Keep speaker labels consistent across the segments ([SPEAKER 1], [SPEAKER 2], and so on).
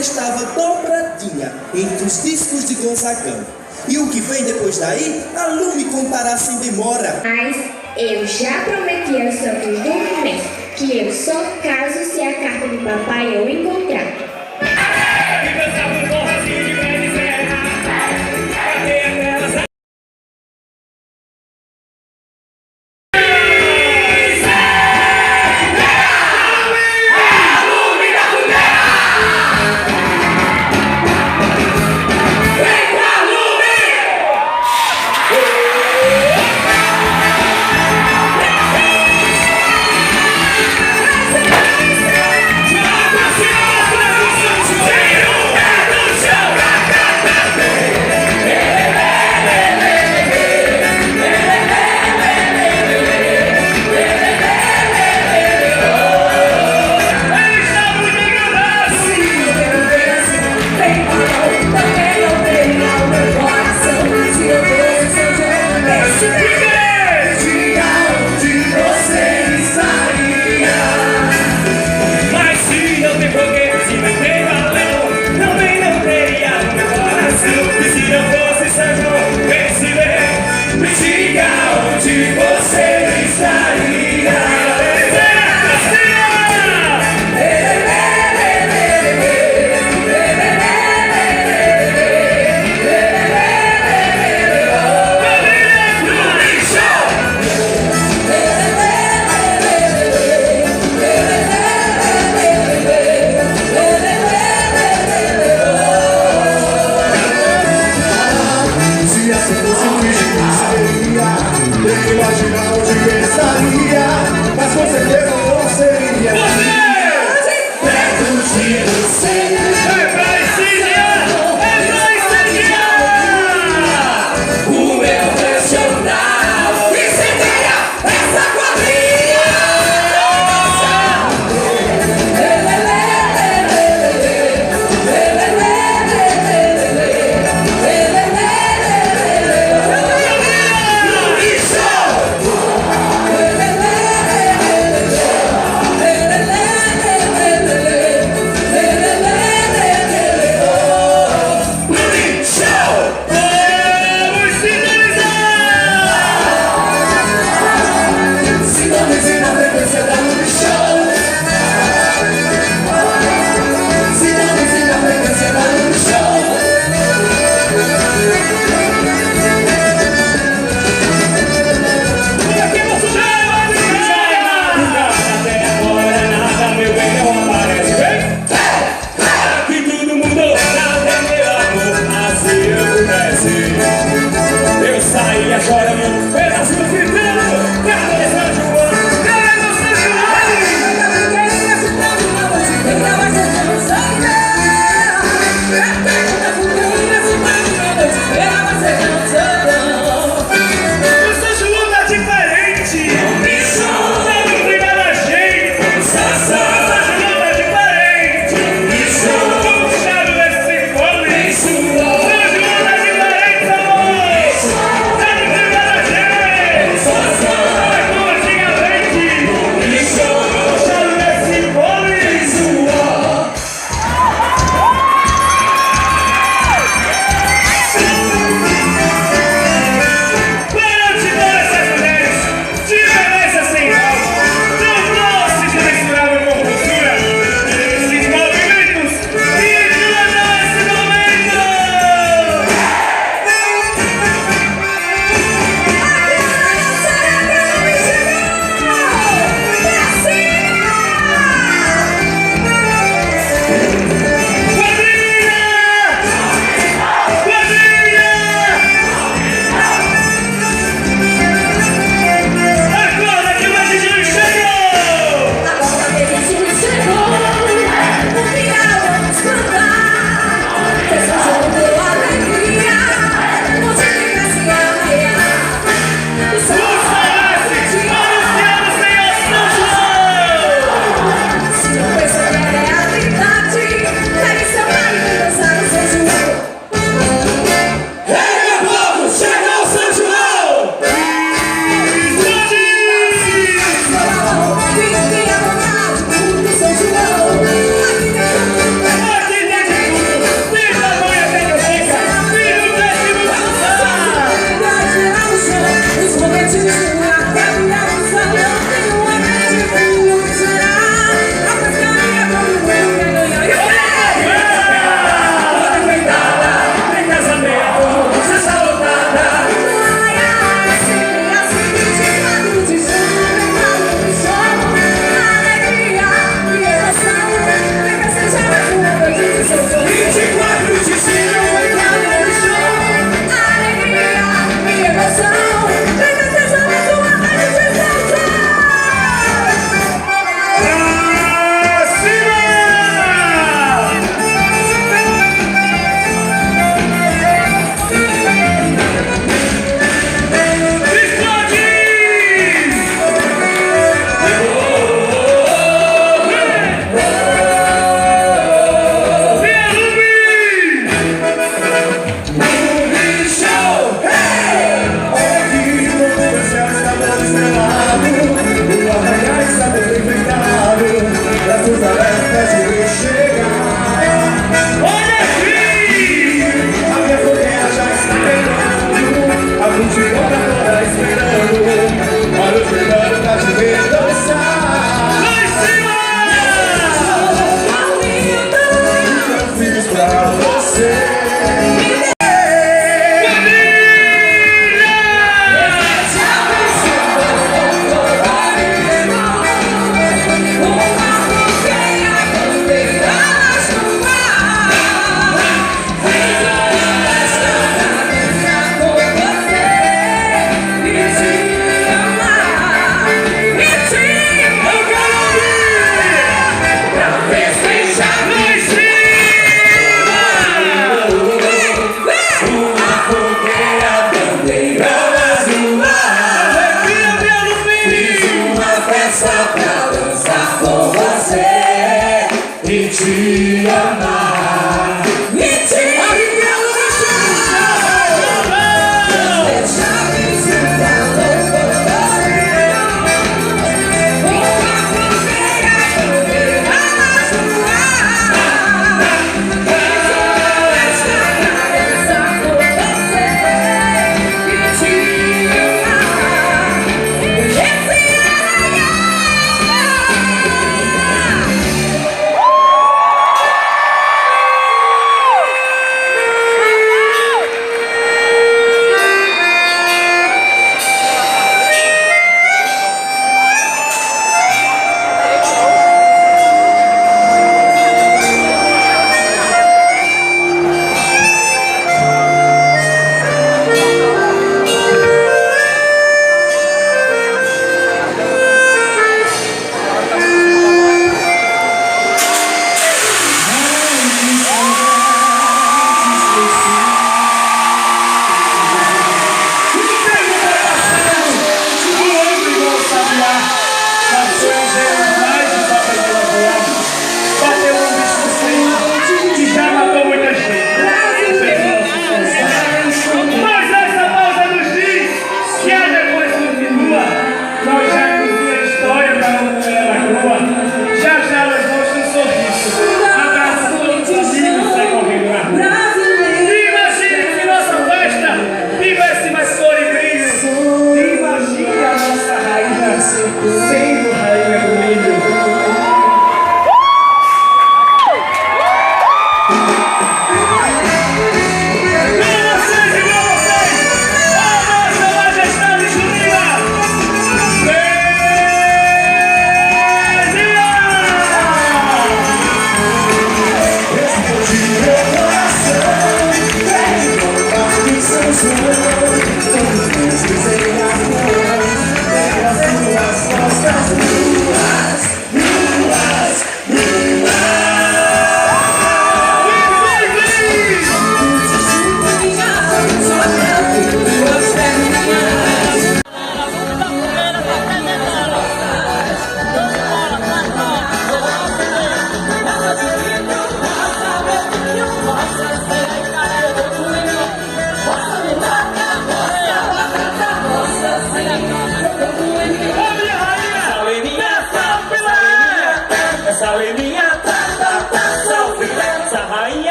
[SPEAKER 1] estava dobradinha entre os discos de Gonzagão. E o que vem depois daí, a Lu me contará sem demora.
[SPEAKER 2] Mas eu já prometi aos santos do universo que eu só caso se a carta do papai eu encontrar.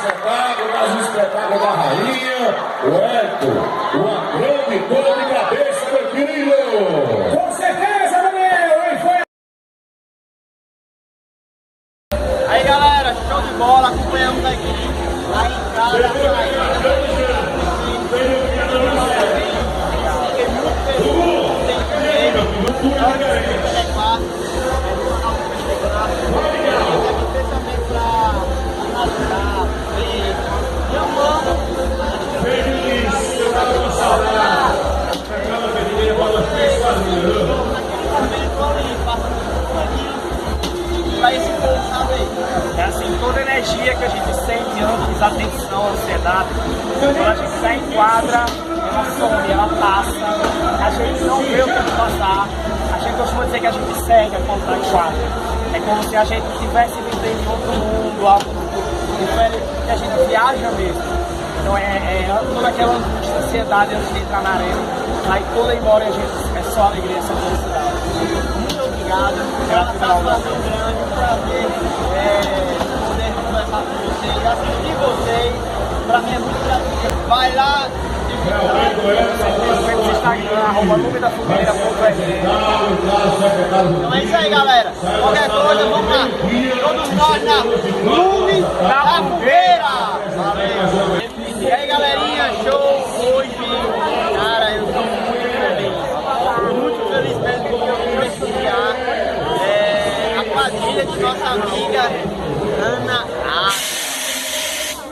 [SPEAKER 3] espetáculo, mais um espetáculo da rainha, o Hélio, uma grande dor de cabeça, meu querido.
[SPEAKER 4] Com certeza, Daniel! Hein? Foi...
[SPEAKER 5] Aí galera, show de bola, acompanhamos aqui a entrada da rainha. Fiquei muito feliz, especialmente para analisar, ver, e amamos. Pra esse povo, sabe?
[SPEAKER 4] É assim, toda a energia que a gente sente antes, atenção, ansiedade, quando a gente sai em quadra, ela some, ela passa, a gente não vê o tempo passar, a gente costuma dizer que a gente segue quando está em quadra. É como se a gente estivesse vivendo em outro mundo, algo diferente, que a gente viaja mesmo. Então toda aquela angústia, ansiedade antes de entrar na arena, aí toda embora a gente é só alegria, só felicidade.
[SPEAKER 5] Muito obrigado, é uma satisfação grande, um prazer poder conversar com vocês, assistir vocês, pra mim é muito gratificante. Vai lá,
[SPEAKER 4] no Instagram, @lumedafogueira.fm.
[SPEAKER 5] então é isso aí, galera. Qualquer coisa, vamos lá. Todos nós na Lume da Fogueira. Valeu. E aí, galerinha, show hoje. Cara, eu tô muito feliz mesmo porque eu pude prestigiar a quadrilha de nossa amiga Ana A.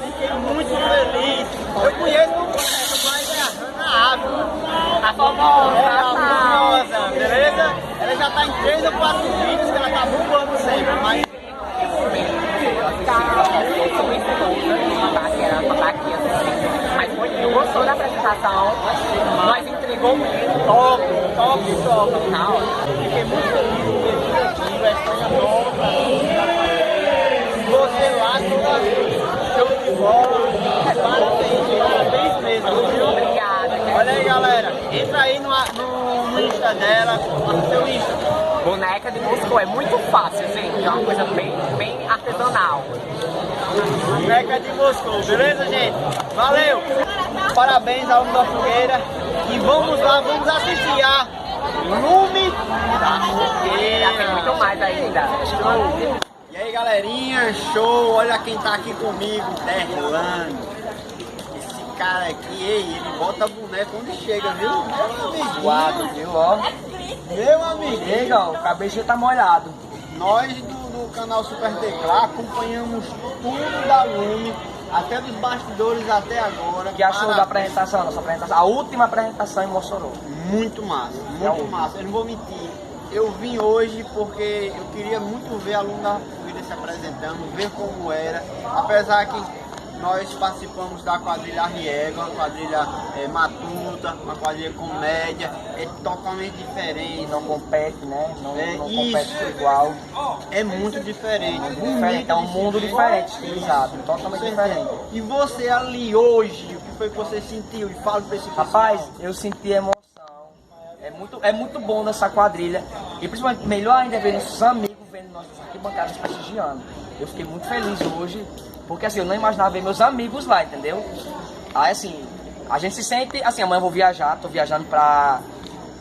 [SPEAKER 5] Fiquei muito feliz. Eu conheço mas é a Ana A. A famosa, beleza? Ela já tá em 3 ou 4 vídeos que ela tá bombando sempre, mas...
[SPEAKER 6] Mas muito gostou da apresentação, nós entregou muito, top.
[SPEAKER 5] Fiquei muito feliz com esse objetivo, essa coisa nova. Você lá, show de bola. Parabéns mesmo, viu?
[SPEAKER 6] Obrigada.
[SPEAKER 5] Olha aí, galera. Entra aí no Insta dela, no seu Insta.
[SPEAKER 6] Boneca de Moscou é muito fácil, gente. É uma coisa bem artesanal.
[SPEAKER 5] Boneca de Moscou, beleza, gente? Valeu! Parabéns ao Lume da Fogueira. E vamos lá, vamos assistir a Lume da Fogueira.
[SPEAKER 6] Tem muito mais ainda.
[SPEAKER 5] Show! E aí, galerinha, show! Olha quem tá aqui comigo, Derlando. Esse cara aqui, ele bota boneco onde chega, viu? Meu amigo.
[SPEAKER 6] Suado, viu, ó.
[SPEAKER 5] Meu amigo.
[SPEAKER 6] Legal, o cabelo tá molhado.
[SPEAKER 5] Nós do canal Super Teclá acompanhamos tudo da Lume, até dos bastidores até agora.
[SPEAKER 6] Que achou da apresentação, nossa apresentação? A última apresentação em Mossoró.
[SPEAKER 5] Muito massa, muito massa. Eu não vou mentir. Eu vim hoje porque eu queria muito ver a Lume da Fogueira se apresentando, ver como era. Apesar que nós participamos da quadrilha Arriega, uma quadrilha matuta, uma quadrilha comédia, é totalmente diferente.
[SPEAKER 6] Não compete, né? Não
[SPEAKER 5] isso,
[SPEAKER 6] compete igual.
[SPEAKER 5] É muito diferente.
[SPEAKER 6] É um mundo diferente, estilizado, totalmente diferente.
[SPEAKER 5] E você ali hoje, o que foi que você sentiu? E fala pra esse pessoal.
[SPEAKER 6] Rapaz, eu senti emoção. É muito bom nessa quadrilha. E principalmente, melhor ainda é ver nossos amigos vendo nossas arquibancadas prestigiando. Eu fiquei muito feliz hoje, porque assim, eu não imaginava ver meus amigos lá, entendeu? Aí assim, a gente se sente, assim, amanhã eu vou viajar, tô viajando pra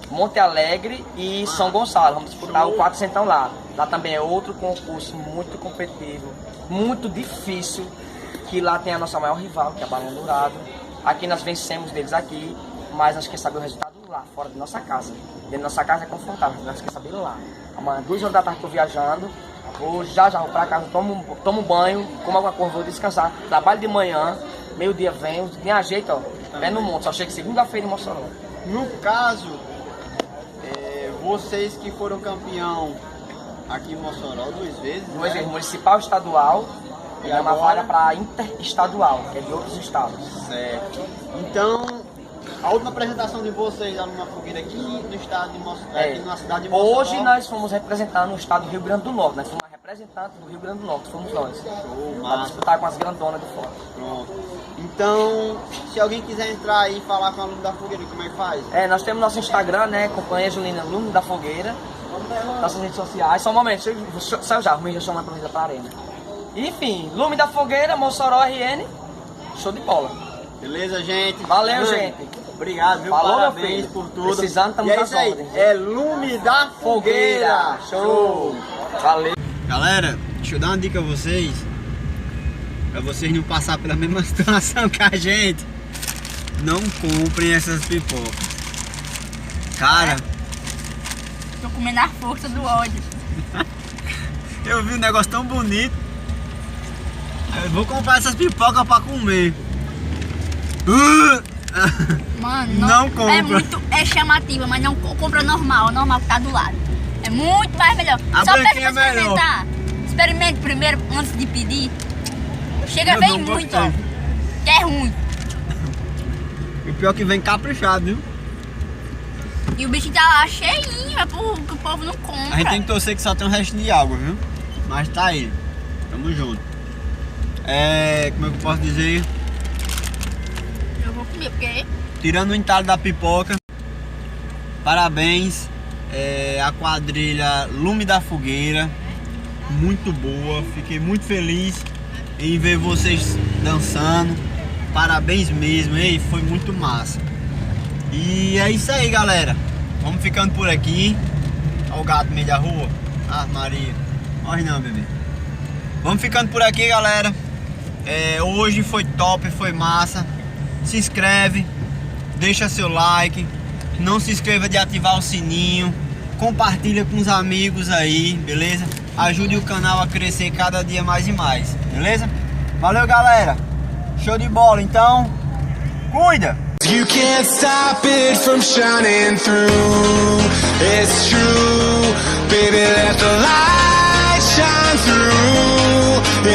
[SPEAKER 6] Monte Alegre e São Gonçalo, vamos disputar o 400 lá. Lá também é outro concurso muito competitivo, muito difícil, que lá tem a nossa maior rival, que é a Balão Dourado. Aqui nós vencemos deles aqui, mas nós queremos saber o resultado lá, fora de nossa casa. Dentro da nossa casa é confortável, nós queremos saber lá. Amanhã, 2 horas da tarde, estou viajando. Vou já vou pra casa, tomo banho, como alguma coisa, vou descansar. Trabalho de manhã, meio-dia venho, me ajeito, ó, pé no monte. Só chego segunda-feira em Mossoró.
[SPEAKER 5] No caso, vocês que foram campeão aqui em Mossoró 2 vezes,
[SPEAKER 6] Duas
[SPEAKER 5] né?
[SPEAKER 6] vezes, municipal, estadual e uma
[SPEAKER 5] agora?
[SPEAKER 6] vaga para interestadual, que é de outros estados.
[SPEAKER 5] Certo. Então, a última apresentação de vocês, a Lume da Fogueira, aqui no estado de Mossoró, aqui na cidade de Mossoró.
[SPEAKER 6] Hoje nós fomos representando o estado do Rio Grande do Norte, nós fomos representantes do Rio Grande do Norte, fomos nós. Para disputar com as grandonas de fora.
[SPEAKER 5] Pronto. Então, se alguém quiser entrar aí e falar com a Lume da Fogueira, como é que faz?
[SPEAKER 6] Nós temos nosso Instagram, né? Companhia Julina Lume da Fogueira. Nossas redes sociais. Só um momento, saiu já, arrumei já chamando pra arena. Enfim, Lume da Fogueira, Mossoró RN, show de bola.
[SPEAKER 5] Beleza, gente?
[SPEAKER 6] Valeu,
[SPEAKER 5] Mano,
[SPEAKER 6] gente.
[SPEAKER 5] Obrigado, viu?
[SPEAKER 6] Falou, meu
[SPEAKER 5] Parabéns
[SPEAKER 6] filho.
[SPEAKER 5] por tudo.
[SPEAKER 6] Precisando, tamo
[SPEAKER 5] e é
[SPEAKER 6] nas
[SPEAKER 5] isso aí.
[SPEAKER 6] ordens.
[SPEAKER 5] É Lume da Fogueira.
[SPEAKER 6] Show. Valeu.
[SPEAKER 5] Galera, deixa eu dar uma dica a vocês. Pra vocês não passar pela mesma situação que a gente. Não comprem essas pipocas. Cara,
[SPEAKER 7] Tô comendo a força do ódio.
[SPEAKER 5] eu vi um negócio tão bonito. Eu vou comprar essas pipocas pra comer.
[SPEAKER 7] Mano,
[SPEAKER 5] Não compra.
[SPEAKER 7] É chamativa, mas não compra normal que tá do lado. É muito mais melhor.
[SPEAKER 5] A
[SPEAKER 7] Só pede
[SPEAKER 5] branquinha
[SPEAKER 7] pra
[SPEAKER 5] é melhor.
[SPEAKER 7] experimentar. Experimente primeiro antes de pedir. Chega,
[SPEAKER 5] Eu
[SPEAKER 7] vem
[SPEAKER 5] não
[SPEAKER 7] muito,
[SPEAKER 5] gostei.
[SPEAKER 7] ó. Que é ruim.
[SPEAKER 5] E o pior que vem caprichado, viu?
[SPEAKER 7] E o bicho tá lá cheinho, é que o povo não compra.
[SPEAKER 5] A gente tem que torcer que só tem um resto de água, viu? Mas tá aí. Tamo junto. Como é que eu posso dizer?
[SPEAKER 7] Eu vou comer, porque
[SPEAKER 5] Tirando o entalho da pipoca, parabéns. A quadrilha Lume da Fogueira, muito boa. Fiquei muito feliz em ver vocês dançando. Parabéns mesmo, ei, foi muito massa. E é isso aí, galera. Vamos ficando por aqui. Olha o gato no meio da rua. Ah, Maria. Morre não, bebê. Vamos ficando por aqui, galera. Hoje foi top, foi massa. Se inscreve, deixa seu like. Não se esqueça de ativar o sininho. Compartilha com os amigos aí, beleza? Ajude o canal a crescer cada dia mais e mais, beleza? Valeu, galera. Show de bola, então. Cuida!
[SPEAKER 8] You can't stop it from shining through. It's true, baby, let the light shine through.